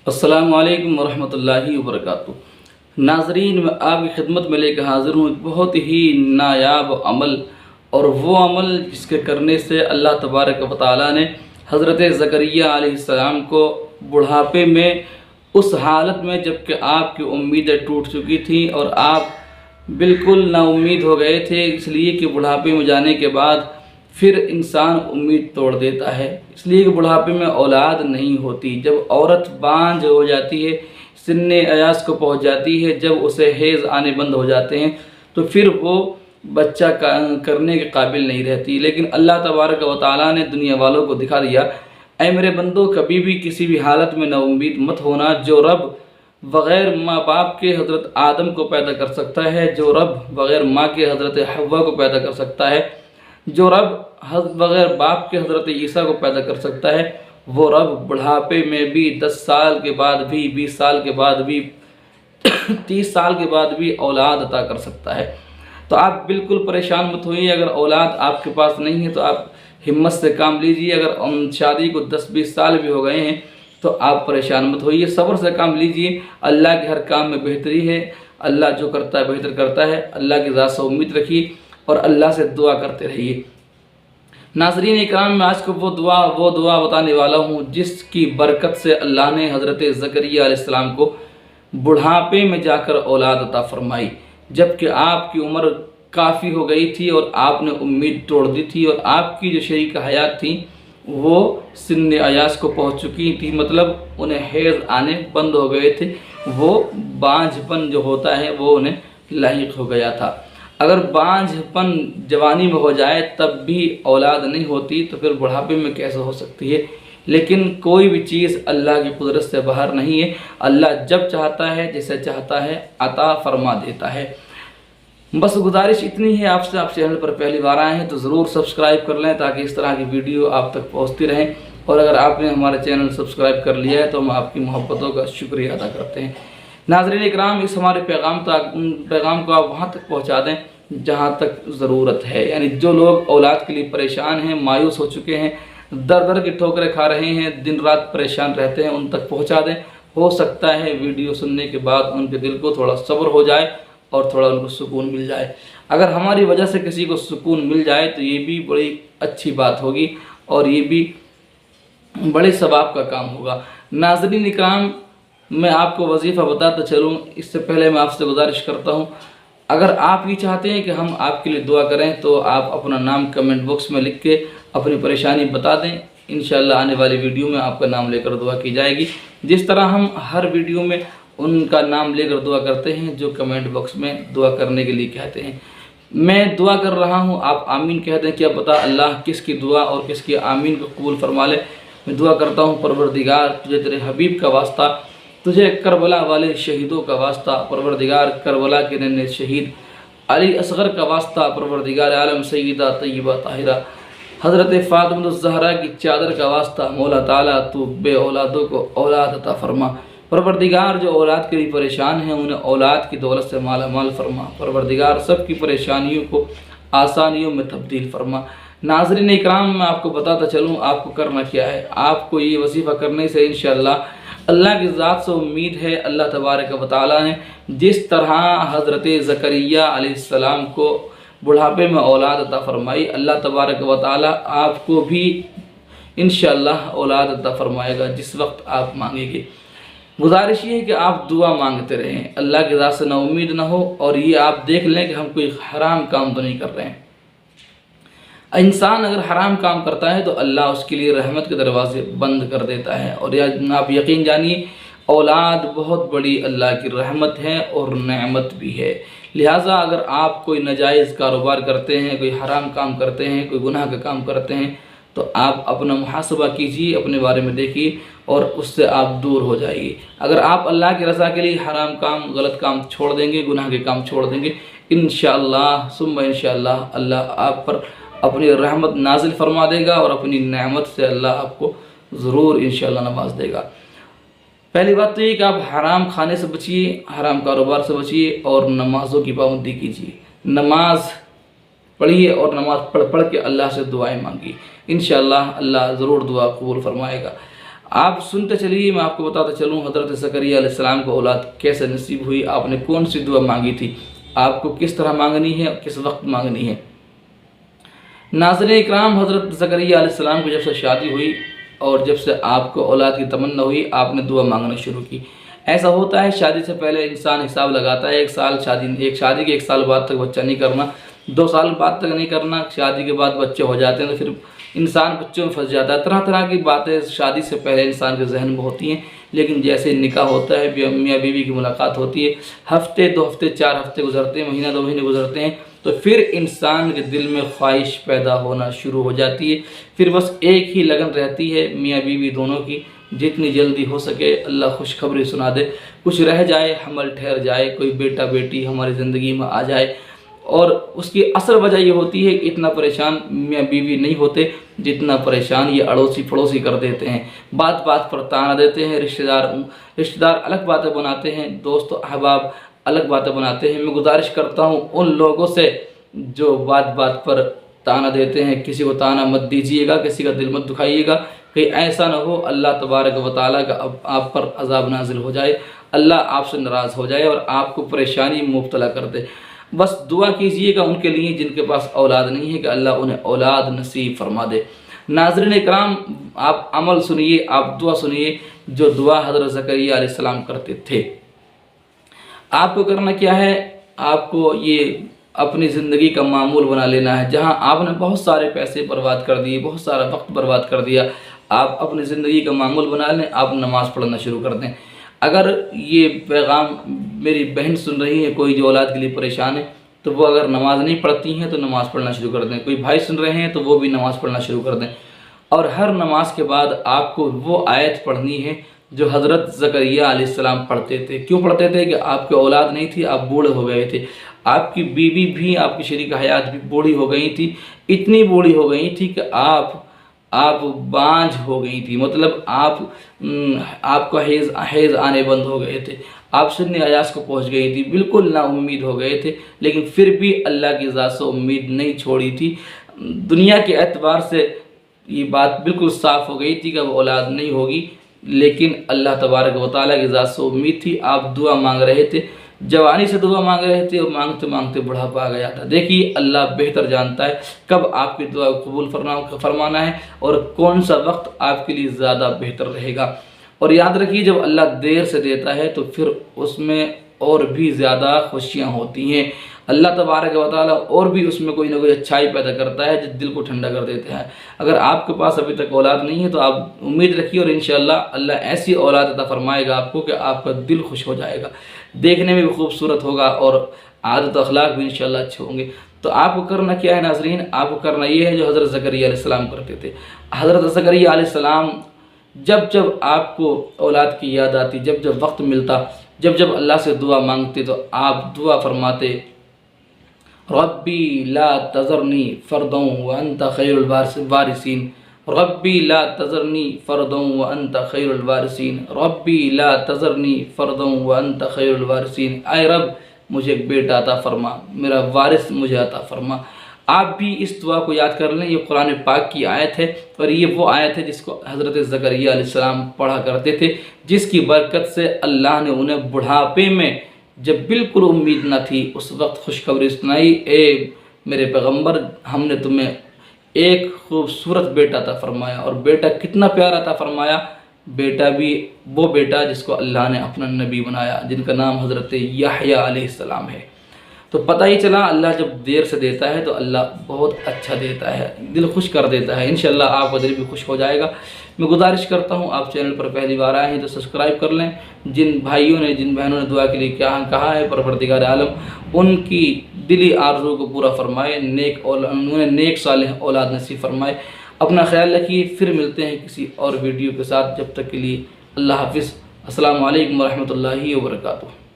अस्सलामु अलैकुम वरहमतुल्लाहि वबरकातुहू। नाज़रीन, मैं आपकी खिदमत में लेकर हाज़िर हूँ एक बहुत ही नायाब अमल, और वो अमल जिसके करने से अल्लाह तबारक व तआला ने हज़रत ज़करिया अलैहिस्सलाम को बुढ़ापे में, उस हालत में जबकि आपकी उम्मीदें टूट चुकी थी और आप बिल्कुल नाउम्मीद हो गए थे, इसलिए कि बुढ़ापे में जाने के बाद फिर इंसान उम्मीद तोड़ देता है, इसलिए कि बुढ़ापे में औलाद नहीं होती। जब औरत बांझ हो जाती है, सिन्ने अयास को पहुंच जाती है, जब उसे हैज़ आने बंद हो जाते हैं, तो फिर वो बच्चा करने के काबिल नहीं रहती। लेकिन अल्लाह तबारक व तआला ने दुनिया वालों को दिखा दिया, ऐ मेरे बंदो, कभी भी किसी भी हालत में नाउम्मीद मत होना। जो रब बग़ैर माँ बाप के हज़रत आदम को पैदा कर सकता है, जो रब बग़ैर माँ के हज़रत हव्वा को पैदा कर सकता है, जो रब बग़ैर बाप के हज़रत ईसा को पैदा कर सकता है, वो रब बुढ़ापे में भी 10 साल के बाद भी, 20 साल के बाद भी 30 साल के बाद भी औलाद अता कर सकता है। तो आप बिल्कुल परेशान मत होइए। अगर औलाद आपके पास नहीं है तो आप हिम्मत से काम लीजिए। अगर शादी को 10-20 साल भी हो गए हैं तो आप परेशान मत होइए, सब्र से काम लीजिए। अल्लाह के हर काम में बेहतरी है, अल्लाह जो करता है बेहतर करता है। अल्लाह की ज़ात से उम्मीद रखिए और अल्लाह से दुआ करते रहिए। नाज़रीन इकराम, मैं आज को वो दुआ बताने वाला हूँ जिसकी बरकत से अल्लाह ने हज़रत ज़करिया अलैहिस्सलाम को बुढ़ापे में जाकर औलाद अता फरमाई, जबकि आपकी उम्र काफ़ी हो गई थी और आपने उम्मीद तोड़ दी थी, और आपकी जो शरीक हयात थी वो सिन्ने अयास को पहुँच चुकी थी, मतलब उन्हें हैज़ आने बंद हो गए थे, वो बांझपन जो होता है वो उन्हें लाहिक हो गया था। अगर बांझपन जवानी में हो जाए तब भी औलाद नहीं होती तो फिर बुढ़ापे में कैसे हो सकती है। लेकिन कोई भी चीज़ अल्लाह की कुदरत से बाहर नहीं है। अल्लाह जब चाहता है, जैसे चाहता है अता फरमा देता है। बस गुजारिश इतनी है आपसे, आप चैनल पर पहली बार आए हैं तो ज़रूर सब्सक्राइब कर लें ताकि इस तरह की वीडियो आप तक पहुँचती रहें। और अगर आपने हमारा चैनल सब्सक्राइब कर लिया है तो हम आपकी मोहब्बतों का शुक्रिया अदा करते हैं। नाज़रीन इकराम, इस हमारे पैगाम को आप वहाँ तक पहुँचा दें जहाँ तक ज़रूरत है। यानी जो लोग औलाद के लिए परेशान हैं, मायूस हो चुके हैं, दर दर की ठोकरें खा रहे हैं, दिन रात परेशान रहते हैं, उन तक पहुँचा दें। हो सकता है वीडियो सुनने के बाद उनके दिल को थोड़ा सब्र हो जाए और थोड़ा उनको सुकून मिल जाए। अगर हमारी वजह से किसी को सुकून मिल जाए तो ये भी बड़ी अच्छी बात होगी और ये भी बड़े सवाब का काम होगा। नाज़रीन इकराम, मैं आपको वजीफ़ा बताता चलूँ, इससे पहले मैं आपसे गुजारिश करता हूँ, अगर आप ये चाहते हैं कि हम आपके लिए दुआ करें तो आप अपना नाम कमेंट बॉक्स में लिख के अपनी परेशानी बता दें। इंशाअल्लाह आने वाली वीडियो में आपका नाम लेकर दुआ की जाएगी, जिस तरह हम हर वीडियो में उनका नाम लेकर दुआ करते हैं जो कमेंट बॉक्स में दुआ करने के लिए कहते हैं। मैं दुआ कर रहा हूँ, आप आमीन कह दें। क्या पता अल्लाह किसकी दुआ और किसकी आमीन को कबूल फरमा ले। मैं दुआ करता हूँ, परवरदिगार तुझे तेरे हबीब का वास्ता, तुझे करबला वाले शहीदों का वास्ता, परवरदिगार करबला के नन्हे शहीद अली असगर का वास्ता, परवरदिगार आलम सैयदा तय्यबा ताहिरा हज़रत फ़ातिमा ज़हरा की चादर का वास्ता, मौला ताला तू बे औलादों को औलाद अता फरमा। परवरदिगार जो औलाद के लिए परेशान हैं उन्हें औलाद की दौलत से माला माल फरमा। परवरदिगार सब की परेशानियों को आसानियों में तब्दील फरमा। नाज़रीन इकराम, मैं आपको बताता चलूँ आपको करना क्या है। आपको ये वजीफ़ा करने से इंशाअल्लाह अल्लाह की ज़ात से उम्मीद है, अल्लाह तबारक व तआला ने जिस तरह हज़रत ज़करिया अलैहिस्सलाम को बुढ़ापे में औलाद अता फरमाई, अल्लाह तबारक व तआला आपको भी इंशाअल्लाह औलाद अता फरमाएगा जिस वक्त आप मांगेंगे। गुजारिश ये है कि आप दुआ मांगते रहें, अल्लाह की ज़ात से ना उम्मीद ना हो, और ये आप देख लें कि हम कोई हराम काम तो नहीं कर रहे हैं। इंसान अगर हराम काम करता है तो अल्लाह उसके लिए रहमत के दरवाज़े बंद कर देता है। और आप यकीन जानिए, औलाद बहुत बड़ी अल्लाह की रहमत है और नेमत भी है। लिहाजा अगर आप कोई नाजायज़ कारोबार करते हैं, कोई हराम काम करते हैं, कोई गुनाह का काम करते हैं, तो आप अपना मुहासबा कीजिए, अपने बारे में देखिए और उससे आप दूर हो जाइए। अगर आप अल्लाह की रज़ा के लिए हराम काम, गलत काम छोड़ देंगे, गुनाह के काम छोड़ देंगे, इंशाअल्लाह सुम्मा इंशाअल्लाह अल्लाह आप पर अपनी रहमत नाजिल फरमा देगा और अपनी नेमत से अल्लाह आपको ज़रूर इंशाअल्लाह नवाज देगा। पहली बात तो ये कि आप हराम खाने से बचिए, हराम कारोबार से बचिए और नमाज़ों की पाबंदी कीजिए। नमाज पढ़िए और नमाज पढ़ के अल्लाह से दुआएं मांगिए, इंशाअल्लाह अल्लाह ज़रूर दुआ कबूल फरमाएगा। آپ سنتے چلیے، میں آپ کو بتاتا چلوں حضرت زکریا علیہ السلام کو اولاد کیسے نصیب ہوئی، آپ نے کون سی دعا مانگی تھی، آپ کو کس طرح مانگنی ہے اور کس وقت مانگنی ہے۔ ناظرین اکرام، حضرت زکریا علیہ السلام کو جب سے شادی ہوئی اور جب سے آپ کو اولاد کی تمنا ہوئی، آپ نے دعا مانگنا شروع کی۔ ایسا ہوتا ہے شادی سے پہلے انسان حساب لگاتا ہے، ایک شادی کے 1 سال بعد تک بچہ نہیں کرنا، 2 سال بعد تک نہیں کرنا، شادی کے بعد بچے ہو جاتے ہیں تو پھر انسان بچوں میں پھنس جاتا ہے۔ طرح طرح کی باتیں شادی سے پہلے انسان کے ذہن میں ہوتی ہیں، لیکن جیسے نکاح ہوتا ہے، میاں بیوی کی ملاقات ہوتی ہے، ہفتے 2 ہفتے 4 ہفتے گزرتے ہیں، مہینہ 2 مہینے گزرتے ہیں، تو پھر انسان کے دل میں خواہش پیدا ہونا شروع ہو جاتی ہے۔ پھر بس ایک ہی لگن رہتی ہے میاں بیوی دونوں کی، جتنی جلدی ہو سکے اللہ خوشخبری سنا دے، کچھ رہ جائے، حمل ٹھہر جائے، کوئی بیٹا بیٹی ہماری زندگی میں آ جائے۔ اور اس کی اصل وجہ یہ ہوتی ہے کہ اتنا پریشان میاں بیوی نہیں ہوتے جتنا پریشان یہ اڑوسی پڑوسی کر دیتے ہیں، بات بات پر تانا دیتے ہیں، رشتہ دار الگ باتیں بناتے ہیں، دوست و احباب الگ باتیں بناتے ہیں۔ میں گزارش کرتا ہوں ان لوگوں سے جو بات بات پر تانا دیتے ہیں، کسی کو تانا مت دیجیے گا، کسی کا دل مت دکھائیے گا، کہ ایسا نہ ہو اللہ تبارک و تعالیٰ کا آپ پر عذاب نازل ہو جائے، اللہ آپ سے ناراض ہو جائے اور آپ کو پریشانی میں مبتلا کر دے۔ بس دعا کیجئے گا ان کے لیے جن کے پاس اولاد نہیں ہے کہ اللہ انہیں اولاد نصیب فرما دے۔ ناظرین اکرام، آپ عمل سنیے، آپ دعا سنیے جو دعا حضرت زکریا علیہ السلام کرتے تھے۔ آپ کو کرنا کیا ہے، آپ کو یہ اپنی زندگی کا معمول بنا لینا ہے۔ جہاں آپ نے بہت سارے پیسے برباد کر دیے، بہت سارا وقت برباد کر دیا، آپ اپنی زندگی کا معمول بنا لیں، آپ نماز پڑھنا شروع کر دیں۔ اگر یہ پیغام میری بہن سن رہی ہے، کوئی جو اولاد کے لیے پریشان ہے، تو وہ اگر نماز نہیں پڑھتی ہیں تو نماز پڑھنا شروع کر دیں۔ کوئی بھائی سن رہے ہیں تو وہ بھی نماز پڑھنا شروع کر دیں، اور ہر نماز کے بعد آپ کو وہ آیت پڑھنی ہے جو حضرت زکریا علیہ السلام پڑھتے تھے۔ کیوں پڑھتے تھے؟ کہ آپ کے اولاد نہیں تھی، آپ بوڑھے ہو گئے تھے، آپ کی بیوی بھی، آپ کی شریک حیات بھی بوڑھی ہو گئی تھی، اتنی بوڑھی ہو گئی تھی کہ آپ بانجھ ہو گئی تھی، مطلب آپ کا حیض آنے بند ہو گئے تھے، آپ سن ایاس کو پہنچ گئی تھی، بالکل نا امید ہو گئے تھے، لیکن پھر بھی اللہ کی ذات سے امید نہیں چھوڑی تھی۔ دنیا کے اعتبار سے یہ بات بالکل صاف ہو گئی تھی کہ وہ اولاد نہیں ہوگی، لیکن اللہ تبارک و تعالیٰ کی ذات سے امید تھی۔ آپ دعا مانگ رہے تھے، جوانی سے دعا مانگ رہے تھے، اور مانگتے مانگتے بڑھاپا آ گیا تھا۔ دیکھیے اللہ بہتر جانتا ہے کب آپ کی دعا قبول فرمانا ہے اور کون سا وقت آپ کے لیے زیادہ بہتر رہے گا۔ اور یاد رکھیے جب اللہ دیر سے دیتا ہے تو پھر اس میں اور بھی زیادہ خوشیاں ہوتی ہیں۔ اللہ تبارک و تعالیٰ اور بھی اس میں کوئی نہ کوئی اچھائی پیدا کرتا ہے جو دل کو ٹھنڈا کر دیتا ہے۔ اگر آپ کے پاس ابھی تک اولاد نہیں ہے تو آپ امید رکھیے، اور انشاءاللہ اللہ ایسی اولاد عطا فرمائے گا آپ کو کہ آپ کا دل خوش ہو جائے گا، دیکھنے میں بھی خوبصورت ہوگا اور عادت و اخلاق بھی انشاءاللہ اچھے ہوں گے۔ تو آپ کو کرنا کیا ہے ناظرین، آپ کو کرنا یہ ہے جو حضرت زکریا علیہ السلام کرتے تھے۔ حضرت زکریا علیہ السلام جب آپ کو اولاد کی یاد آتی، جب وقت ملتا، جب اللہ سے دعا مانگتے تو آپ دعا فرماتے، ربی لا تذرنی فردا وانت خیر الوارثین، ربی لا تذرنی فردا وانت خیر الوارثین، ربی لا تذرنی فردا وانت خیر الوارثین۔ اے رب مجھے ایک بیٹا عطا فرما، میرا وارث مجھے عطا فرما۔ آپ بھی اس دعا کو یاد کر لیں، یہ قرآن پاک کی آیت ہے، اور یہ وہ آیت ہے جس کو حضرت زکریا علیہ السلام پڑھا کرتے تھے، جس کی برکت سے اللہ نے انہیں بڑھاپے میں جب بالکل امید نہ تھی اس وقت خوشخبری سنائی، اے میرے پیغمبر ہم نے تمہیں ایک خوبصورت بیٹا عطا فرمایا، اور بیٹا کتنا پیارا عطا فرمایا، بیٹا بھی وہ بیٹا جس کو اللہ نے اپنا نبی بنایا، جن کا نام حضرت یحییٰ علیہ السلام ہے۔ تو پتہ ہی چلا اللہ جب دیر سے دیتا ہے تو اللہ بہت اچھا دیتا ہے، دل خوش کر دیتا ہے۔ انشاءاللہ آپ کا دل بھی خوش ہو جائے گا۔ میں گزارش کرتا ہوں آپ چینل پر پہلی بار آئے ہیں تو سبسکرائب کر لیں۔ جن بھائیوں نے جن بہنوں نے دعا کے لیے کیا کہا ہے، پروردگار عالم ان کی دلی آرزو کو پورا فرمائے، انہیں نیک صالح اولاد نصیب فرمائے۔ اپنا خیال رکھیے، پھر ملتے ہیں کسی اور ویڈیو کے ساتھ، جب تک کے لیے اللہ حافظ۔ السلام علیکم ورحمۃ اللہ وبرکاتہ۔